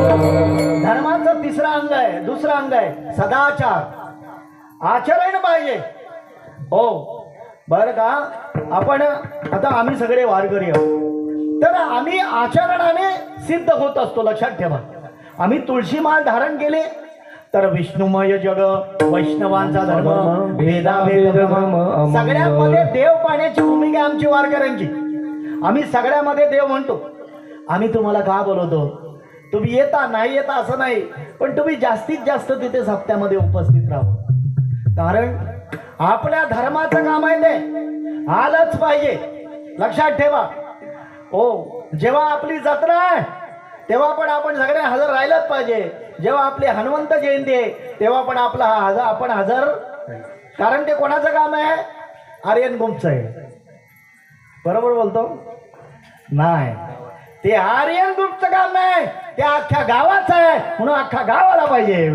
धर्माचं तिसरा अंग आहे, दुसरं अंग आहे सदाचार, आचरण पाहिजे. हो बर का, आपण आता आम्ही सगळे वारकरी आहोत, तर आम्ही आचरणाने सिद्ध होत असतो. लक्षात ठेवा, आम्ही तुळशी माळ धारण केले तर विष्णुमय जग, वैष्णवांचा धर्म, भेदाभेद धर्म, सगळ्यांमध्ये देव पाहण्याची भूमिका आमची वारकऱ्यांची. आम्ही सगळ्यामध्ये देव म्हणतो. आम्ही तुम्हाला का बोलवतो, तुम्ही येता नाही येता असं नाही, पण तुम्ही जास्तीत जास्त तिथे सप्त्यामध्ये उपस्थित राहा. कारण आपल्या धर्माचं काम आहे ते आलंच पाहिजे. लक्षात ठेवा. हो, जेव्हा आपली जत्रा आहे तेव्हा पण आपण सगळे हजर राहिलंच पाहिजे. जेव्हा आपली हनुमंत जयंती आहे तेव्हा पण आपण हजर. कारण ते कोणाचं काम आहे, आर्यन ग्रुपचं आहे. बरोबर बोलतो नाही, ते आर्यन ग्रुपचं काम नाही, ते अख्ख्या गावाचं आहे, म्हणून अख्ख्या गावाला पाहिजे.